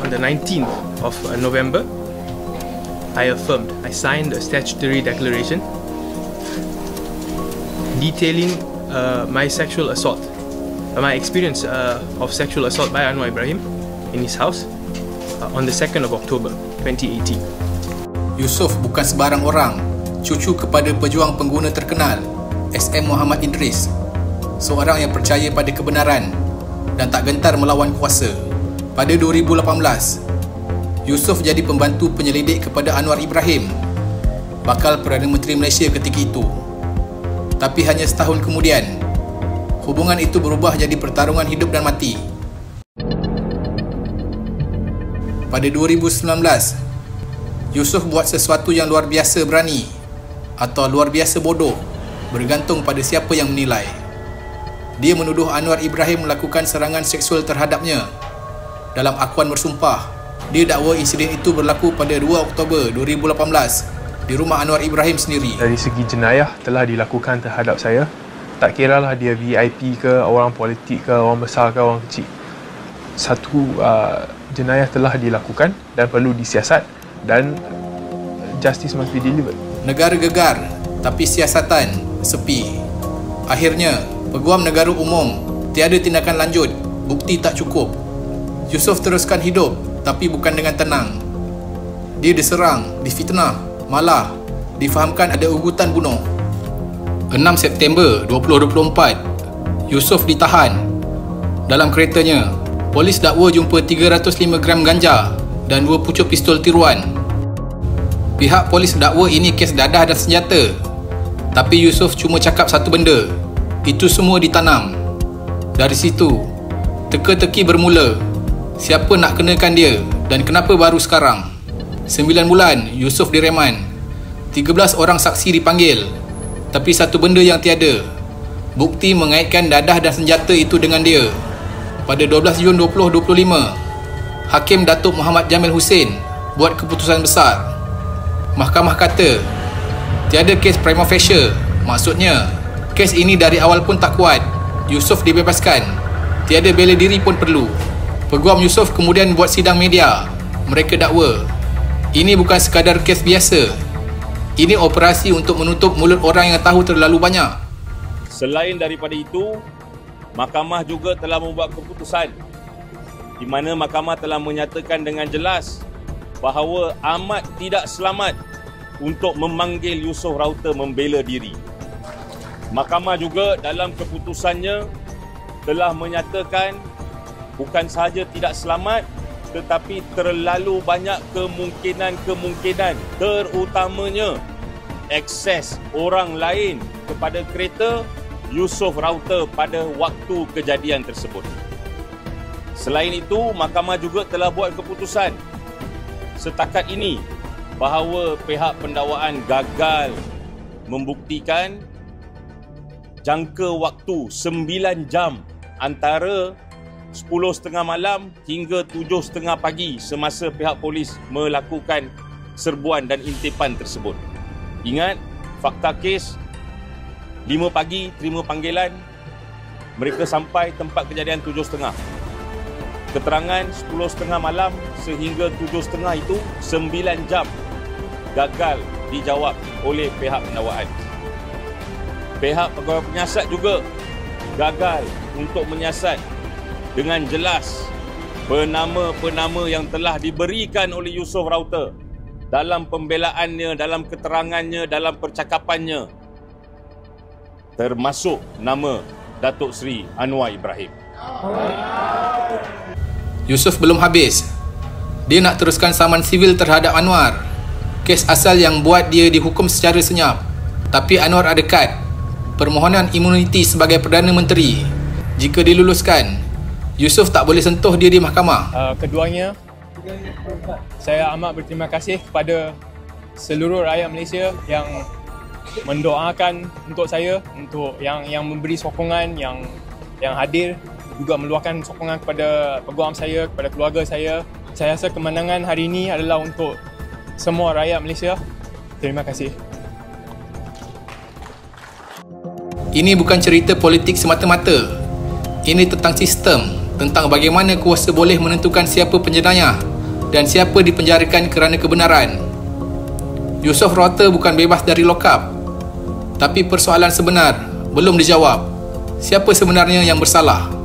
on the 19th of November, I signed a statutory declaration detailing my sexual assault, my experience of sexual assault by Anwar Ibrahim in his house on the 2nd of October 2018. Yusof bukan sebarang orang, cucu kepada pejuang pengguna terkenal SM Muhammad Idris, seorang yang percaya pada kebenaran dan tak gentar melawan kuasa. Pada 2018, Yusof jadi pembantu penyelidik kepada Anwar Ibrahim, bakal Perdana Menteri Malaysia ketika itu. Tapi hanya setahun kemudian, hubungan itu berubah jadi pertarungan hidup dan mati. Pada 2019, Yusof buat sesuatu yang luar biasa berani atau luar biasa bodoh, bergantung pada siapa yang menilai. Dia menuduh Anwar Ibrahim melakukan serangan seksual terhadapnya. Dalam akuan bersumpah, dia dakwa insiden itu berlaku pada 2 Oktober 2018 di rumah Anwar Ibrahim sendiri. Dari segi jenayah telah dilakukan terhadap saya, tak kiralah dia VIP ke, orang politik ke, orang besar ke, orang kecil. Satu jenayah telah dilakukan dan perlu disiasat dan justice must be delivered. Negara gegar, tapi siasatan sepi. Akhirnya, Peguam Negara Umum tiada tindakan lanjut, bukti tak cukup. Yusof teruskan hidup, tapi bukan dengan tenang. Dia diserang, difitnah, malah difahamkan ada ugutan bunuh. 6 September 2024, Yusof ditahan. Dalam keretanya, polis dakwa jumpa 305 gram ganja dan 2 pucuk pistol tiruan. Pihak polis dakwa ini kes dadah dan senjata. Tapi Yusof cuma cakap satu benda, itu semua ditanam. Dari situ, teka-teki bermula. Siapa nak kenakan dia dan kenapa baru sekarang? 9 bulan Yusof direman. 13 orang saksi dipanggil. Tapi satu benda yang tiada, bukti mengaitkan dadah dan senjata itu dengan dia. Pada 12 Jun 2025, Hakim Datuk Muhammad Jamil Hussein buat keputusan besar. Mahkamah kata, tiada kes prima facie. Maksudnya, kes ini dari awal pun tak kuat. Yusof dibebaskan. Tiada bela diri pun perlu. Peguam Yusof kemudian buat sidang media. Mereka dakwa, ini bukan sekadar kes biasa. Ini operasi untuk menutup mulut orang yang tahu terlalu banyak. Selain daripada itu, mahkamah juga telah membuat keputusan di mana mahkamah telah menyatakan dengan jelas bahawa amat tidak selamat untuk memanggil Yusof Raute membela diri. Mahkamah juga dalam keputusannya telah menyatakan bukan sahaja tidak selamat, tetapi terlalu banyak kemungkinan, terutamanya akses orang lain kepada kereta Yusof Raute pada waktu kejadian tersebut. Selain itu, mahkamah juga telah buat keputusan setakat ini bahawa pihak pendakwaan gagal membuktikan jangka waktu 9 jam antara 10.30 malam hingga 7.30 pagi semasa pihak polis melakukan serbuan dan intipan tersebut. Ingat, fakta kes 5 pagi terima panggilan, mereka sampai tempat kejadian 7.30. Keterangan 10.30 malam sehingga 7.30 itu 9 jam gagal dijawab oleh pihak pendakwaan. Pihak pegawai penyiasat juga gagal untuk menyiasat dengan jelas penama-penama yang telah diberikan oleh Yusof Raute dalam pembelaannya, dalam keterangannya, dalam percakapannya, termasuk nama Datuk Seri Anwar Ibrahim. Yusof belum habis. Dia nak teruskan saman sivil terhadap Anwar, kes asal yang buat dia dihukum secara senyap. Tapi Anwar ada kad permohonan imuniti sebagai Perdana Menteri. Jika diluluskan, Yusof tak boleh sentuh dia di mahkamah. Keduanya, saya amat berterima kasih kepada seluruh rakyat Malaysia yang mendoakan untuk saya, untuk yang memberi sokongan, yang hadir, juga meluahkan sokongan kepada peguam saya, kepada keluarga saya. Saya rasa kemenangan hari ini adalah untuk semua rakyat Malaysia. Terima kasih. Ini bukan cerita politik semata-mata. Ini tentang sistem, tentang bagaimana kuasa boleh menentukan siapa penjenayah Dan siapa dipenjarakan kerana kebenaran? Yusof Rota bukan bebas dari lokap. Tapi persoalan sebenar belum dijawab. Siapa sebenarnya yang bersalah?